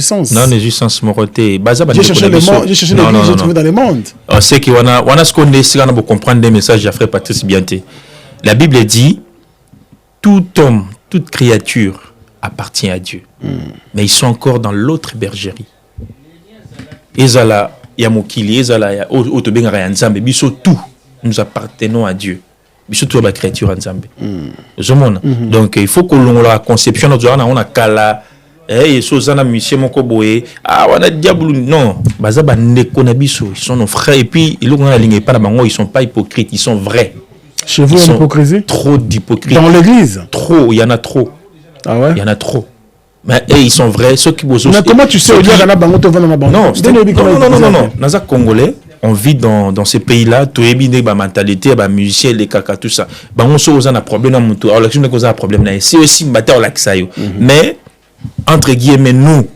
Speaker 2: sens.
Speaker 1: Non, les sens moroté.
Speaker 2: J'ai cherché les gens, j'ai trouvé dans le monde.
Speaker 1: C'est qu'on a ce qu'on est, si on a pour comprendre des messages à frère Patrice Bianté. La Bible dit tout homme, toute créature appartient à Dieu. Mais ils sont encore dans l'autre bergerie. Et là, ya mokili ezala ya otobengaka ya nzambe biso tout nous appartenons à Dieu biso tout ba créature ya nzambe ozomona donc il faut que la conception on a kala sozana monsieur moko boye wana diable non baza ba ndeko na biso ils sont nos frères et puis ils ont la ligne pas na bango ils sont pas hypocrites ils sont vrais.
Speaker 2: Chez vous, il y a l'hypocrisie?
Speaker 1: Trop d'hypocrisie.
Speaker 2: Dans l'église?
Speaker 1: Trop, il y en a trop.
Speaker 2: Ah ouais?
Speaker 1: Il y en a trop. Mais ils sont vrais, ceux qui bossent.
Speaker 2: Mais comment tu sais qu'il y a un bango,
Speaker 1: non. Dans un Congolais, on vit dans ces pays-là, tout est bien, la mentalité, les musiciens, les caca, tout ça. On a un problème, on a un problème. C'est aussi un problème. Mais, entre guillemets, nous,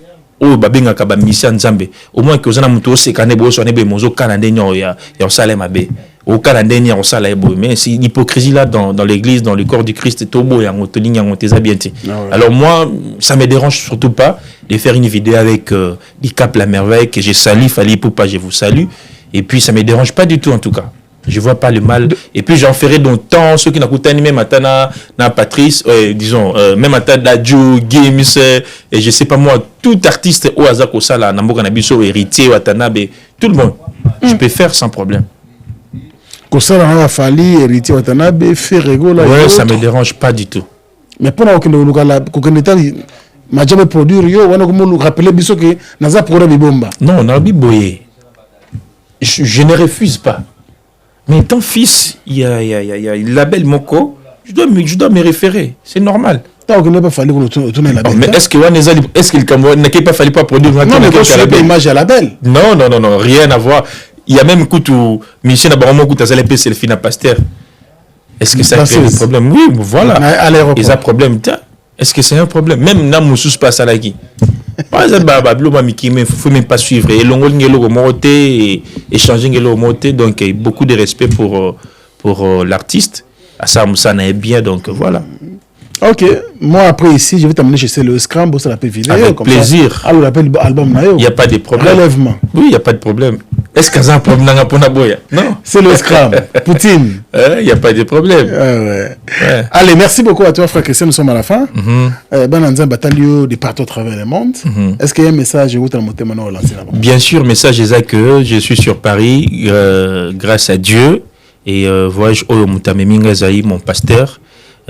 Speaker 1: au babinga kaba mission nzambe au moins que ozana muto sekane bo so nebe mozo kanande nyo ya salema be au kanande nya osala ebo mais c'est l'hypocrisie là dans l'église dans le corps du Christ tobo ya ngotoli nya ngoteza bien ti. Alors moi ça me dérange surtout pas de faire une vidéo avec Dicap la merveille que je salue Fally Ipupa je vous salue et puis ça me dérange pas du tout en tout cas. Je vois pas le mal. Et puis j'en ferai dans temps ceux qui n'ont pas animé maintenant na Patrice, disons même à Joe Games et je sais pas moi tout artiste au hasard comme ça là namboka na biso héritier Watanabe tout le monde. Je peux faire sans problème.
Speaker 2: Comme ça là Fally héritier Watanabe fait rigolo.
Speaker 1: Ouais, ça me dérange pas du tout.
Speaker 2: Mais pour m'a jamais produire yo wana comme nous rappeler biso que naza programme bomba.
Speaker 1: Non, na biboye. Je ne refuse pas. Mais ton fils, il y a le label Moko, je dois me référer. C'est normal.
Speaker 2: Mais
Speaker 1: est-ce qu'il n'a pas fallu pas produire
Speaker 2: non, mais tu as image à label.
Speaker 1: Non, rien à voir. Il y a même où Michel Nabaromo qui a fait selfie na pasteur. Est-ce que ça crée un problème? Oui, voilà. Il y a un problème. Est-ce que c'est un problème? Même dans Moussous passe à la qui. Par exemple, il ne faut même pas suivre. Et échanger donc beaucoup de respect pour l'artiste. Ça n'est bien, donc voilà.
Speaker 2: Ok, moi après ici, je vais t'amener chez le Scrum, ça l'appelle vidéo.
Speaker 1: Avec plaisir.
Speaker 2: Alors, l'appelle album.
Speaker 1: Il n'y a pas de problème.
Speaker 2: Relèvement.
Speaker 1: Oui, il n'y a pas de problème. Est-ce qu'il y a un problème Non.
Speaker 2: C'est le Scrum. Poutine.
Speaker 1: Il n'y a pas de problème.
Speaker 2: Ouais. Allez, merci beaucoup à toi, frère Christian. Nous sommes à la fin. Bananza Batalio de partout à travers le monde. Est-ce qu'il y a un message que vous avez lancé là-bas?
Speaker 1: Bien sûr, message est que je suis sur Paris grâce à Dieu. Et voyage au Mutameminga Zaï, mon pasteur.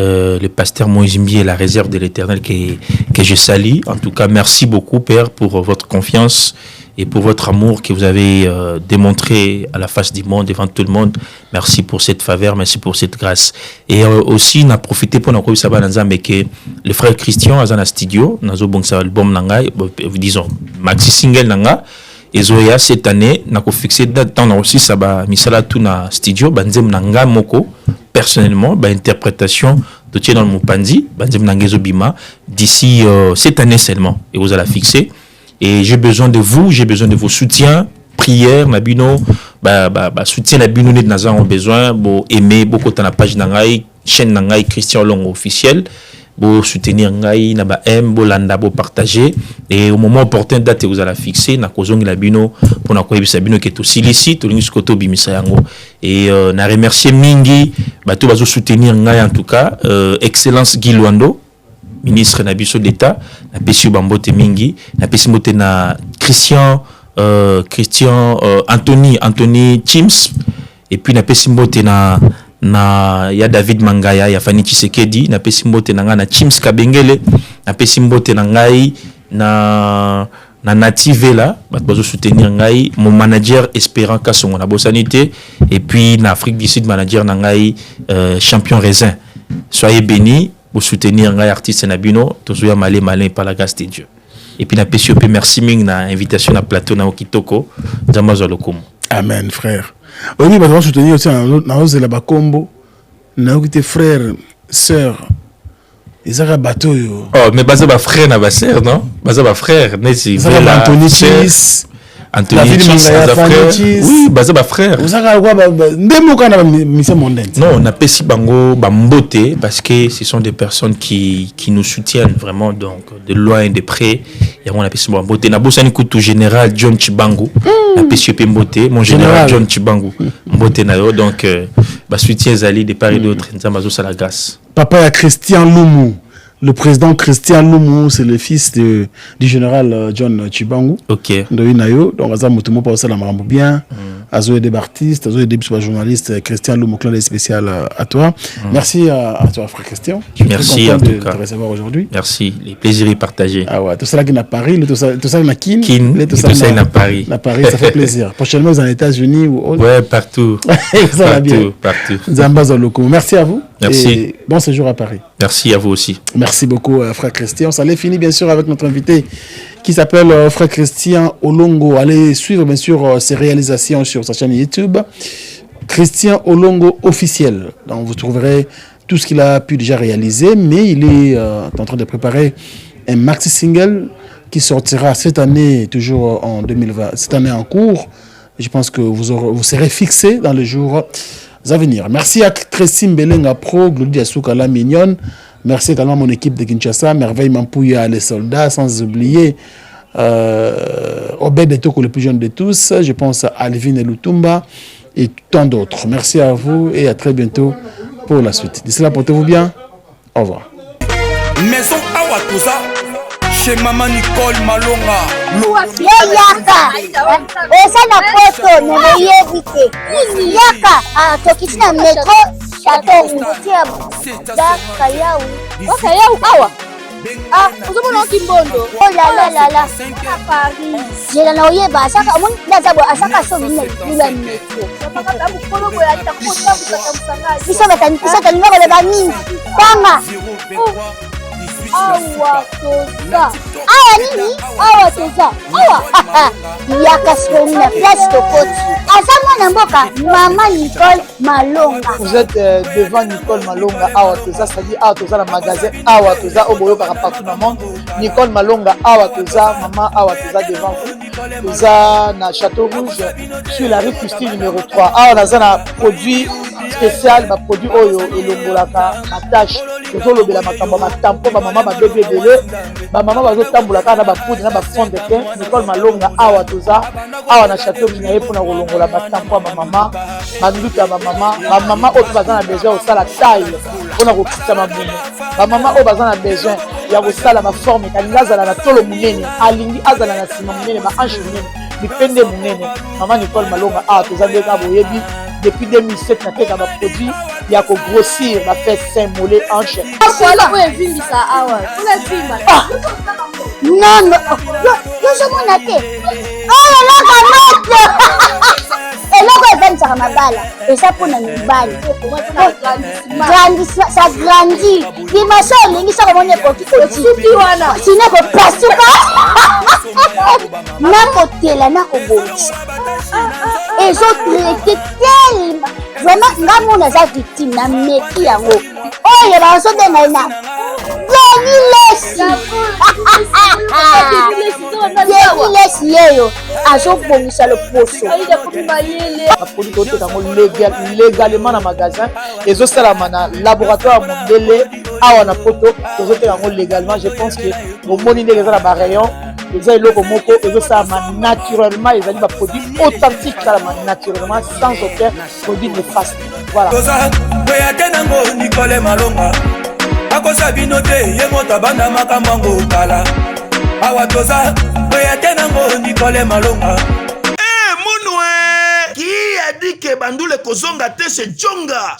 Speaker 1: Le pasteur Moïse Mbié, la réserve de l'Éternel que je salue. En tout cas, merci beaucoup, Père, pour votre confiance et pour votre amour que vous avez démontré à la face du monde, devant tout le monde. Merci pour cette faveur, merci pour cette grâce. Et aussi, on a profité pour nous dire que le frère Christian a un studio, dans un album, disons, maxi single, et Zoya, cette année, on a fixé date, on a aussi ça va misala tout na studio, banzem nanga moko personnellement, interprétation de Tien dans le Mupandi, banzem nangezo bima d'ici cette année seulement et vous allez la fixer. Et j'ai besoin de vous, j'ai besoin de vos soutiens, prières, nabino, soutien nabino net naza ont besoin, bo aimer beaucoup dans la page nangai, chaîne nangai Christian Long officiel. Pour soutenir ngai na ba m bo landa bo partager et au moment opportun date vous allez fixer na kozongi la bino pour na koyebisa bino que to silicite to lingi skoto bimisa yango et na remercier mingi bato bazo soutenir ngai en tout cas excellence Guy Luando ministre na biso d'état na pesi bambote mingi na pesi mbote na Christian Anthony Chims et puis na pesi mbote na ya David Mangaya ya Fani Tshisekedi na pesi mbote na nga na Chims Kabengele na pesi mbote na ngai na Native là bazo soutenir ngai mon manager Espérant Kasongo na Bosanité et puis na Afrique du Sud manager na ngai Champion Raisin. Soyez bénis pour soutenir ngai artiste na bino tozoya malin par la grâce de Dieu. Et puis na pesi op merci ming na invitation na plateau na Okitoko Nzambazo lokumu.
Speaker 2: Amen frère. Oui, bah, soutenir aussi dans la Bakombo, dans tes frères, sœurs, ils ont bateau.
Speaker 1: Oh, mais basa ba frère na ba sœur, non? Basa ba frère, né si.
Speaker 2: Anthony Chis,
Speaker 1: Anthony Chis, oui, basa ba frère.
Speaker 2: Vous avez quoi? Ndemo kana mission mondaine.
Speaker 1: Non, on a pesi bango bambote parce que ce sont des personnes qui nous soutiennent vraiment donc de loin et de près. Et on a pesi bambote. Na bosani kutu général John Chibangu. Na pesi pembote, mon général John Chibangu. Mbote na yo donc ba soutien zali de part et d'autre. Nzambazo sa la grâce.
Speaker 2: Papa ya Christian Lumu. Le président Christian Lumu, c'est le fils du général John Chibangu.
Speaker 1: Ok.
Speaker 2: Donc, Aza Moutoumou pas la marambo bien. Azo des artistes, Azo des journalistes. Christian Lumu, clan spécial à toi. Merci à toi, frère Christian.
Speaker 1: Merci en tout cas.
Speaker 2: De te recevoir aujourd'hui.
Speaker 1: Merci. Les plaisirs partagés.
Speaker 2: Ah ouais, tout ça qui est à Paris, tout ça qui est à Kin,
Speaker 1: tout ça qui est à Paris.
Speaker 2: À Paris, ça fait plaisir. Prochainement, vous en États-Unis ou autre.
Speaker 1: Ouais, partout.
Speaker 2: Ça va bien.
Speaker 1: Partout.
Speaker 2: Merci à vous.
Speaker 1: Merci.
Speaker 2: Et bon séjour à Paris.
Speaker 1: Merci à vous aussi.
Speaker 2: Merci beaucoup, frère Christian. Ça allait finir, bien sûr, avec notre invité qui s'appelle frère Christian Olongo. Allez suivre, bien sûr, ses réalisations sur sa chaîne YouTube. Christian Olongo officiel. Donc, vous trouverez tout ce qu'il a pu déjà réaliser, mais il est en train de préparer un maxi single qui sortira cette année, toujours en 2020, cette année en cours. Je pense que vous serez fixé dans les jours à venir. Merci à Tressim Belenga Pro, Glody Asuka la mignonne. Merci également à mon équipe de Kinshasa, Merveille Mampouya, les soldats, sans oublier Obed Etoko, le plus jeune de tous. Je pense à Alvin et Lutumba et tant d'autres. Merci à vous et à très bientôt pour la suite. D'ici là, portez-vous bien. Au revoir.
Speaker 5: Maison Awatusa, chez Maman Nicole Malonga.
Speaker 6: Yaka, esa na poto nemoyebite. Yaka, tokiti na metro Château Wakayau awa. Uzomona Kimbondo. Oh la. Paris. Jela na oyeba asaka amoni ndazabo asaka so bina lula metro. Sapaka mukolo boya takota kusaka. Bisa tani ngalo bani. Tanga. Awa toza. Awa nini? Awa toza. Awa. Yaka soni na place Tokoti. Asama na mboka Maman Nicole Malonga.
Speaker 4: Vous êtes devant Nicole Malonga. Awa toza, c'est-à-dire Awa toza le magasin. Awa toza au boyo partout dans le monde. Nicole Malonga. Awa toza, maman Awa toza devant vous. Toza na Château Rouge sur la rue Custine numéro 3. Awa naza na produit spécial, produit oyo elongolaka attache. Tozolobela makambo matampo ba mama ba bébé belé ba mama bazotambolaka na ba poudre na ba fond de teint. Nicole Malonga awa toza awa na Château Rouge na ye pona kolongola matampo ba mama banduka ba mama oyo bazana besoin osala taille pona kokitisa mabumu ba mama oyo bazana besoin ya kosala ma forme kalinga azala na tolo munene alingi azala na sima munene ba hanche munene bipende munene. Maman Nicole Malonga awa toza ndeka boyebi depuis 2007 na teka ba produit ya ko grossir ba fait sein mollet hanche.
Speaker 6: Voilà où est venu ça awa. Pour la prime. Non. Yo je m'en atte. Oh là là. Eloko event mabala. Et ça pour na mibali. Grandissement, ça grandit. Dimanche lingi ça comme on est petit. Wana. Sinon ko pasuka. Na kotela na ko boti. Et autres étaient tellement vraiment ngamona za victime na meki yango. Oh ya baso de na. Yeni yeyo azobongisa le poso.
Speaker 4: Produit côté tango légalement na magasin ezosalama na laboratoire mondele awa na poto tozoteka yango légalement. Je pense que bomoni ndenge eza na ba rayon eza eloko moko ezosalama naturellement, ezali ba produit authentique salama naturellement sans aucun produit néfaste. Voilà.
Speaker 5: Toza boya tenango Nicole Malonga. Akosa binote ye mota banda makambo kala. Awa toza boya tenango Nicole Malonga.
Speaker 7: Qui a dit que Bandoule Kozonga te chez Djonga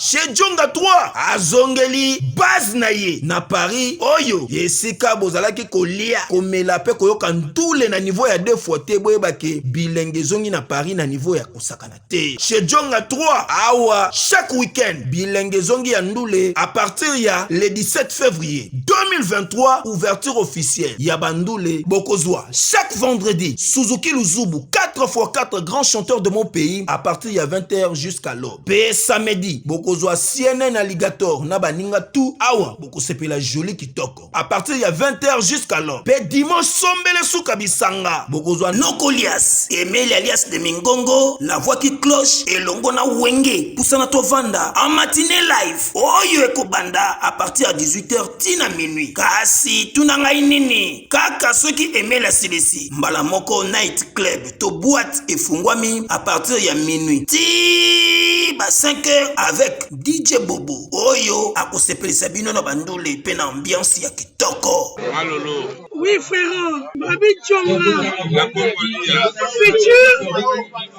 Speaker 7: 3 azongeli base na ye na Paris oyo yesika bozalaki kolia komela pe koyoka ntule na niveau ya 2 fois te boyeba ke bilenge zongi na Paris na niveau ya kosakana te chez Djonga 3 awa chaque week-end bilenge zongi ya ndule à partir ya le 17 février 2023 ouverture officielle ya Bandoule Bokozwa chaque vendredi Suzuki Luzubu 4x4 grands chanteurs de mon pays à partir de 20h jusqu'à l'aube. Pe samedi, bokozwa CNN Alligator na baninga tout awa boko sepela joli kitoko. À partir de 20h jusqu'à l'aube. Pe dimanche sombele souka bisanga. Bokozwa Nokolias, Emile alias de Mingongo, la voix qui cloche et longo na wenge poussana tovanda en matinée live. Oyo ekobanda à partir de 18h tina minuit. Kasi tunanga inini. Kaka soki Emile Silesi. Mbala moko night club to boîte et fungwami à partir de minuit. Ti ba 5h avec DJ Bobo oyo akosepelisa bino na bandule pe na ambiance ya kitoko.
Speaker 9: Malolo. Oui frère, Babi Tchonga.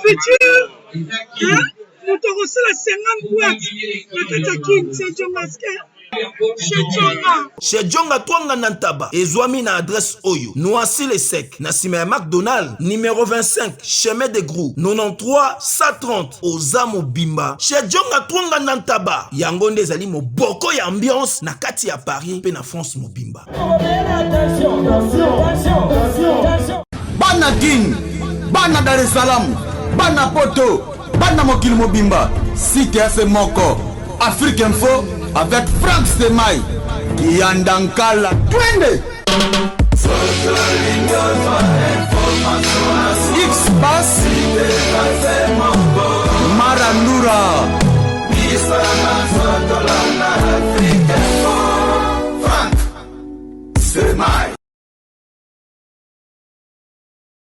Speaker 9: Futur. Hein? Nous te reçons la 50 boîtes. La Katakin, c'est John Masquer.
Speaker 7: Chez Djonga Twanga Nantaba, Ezwami na adresse Oyo, Noisy les Sec, Nassime McDonald, numéro 25, chemin de Grou, 93 130, Ozamo Bimba. Chez Djonga Twanga Nantaba, Yangonde Zali mo boko ya ambiance, na kati ya Paris, pe na France mo Bimba.
Speaker 10: Bana King, Bana Dar es Salaam, Bana Poto, Bana Mokil Mobimba, CTF Moko, Afrique Info, avec Franck Stemai, Yandankala, Twende! X-Bass,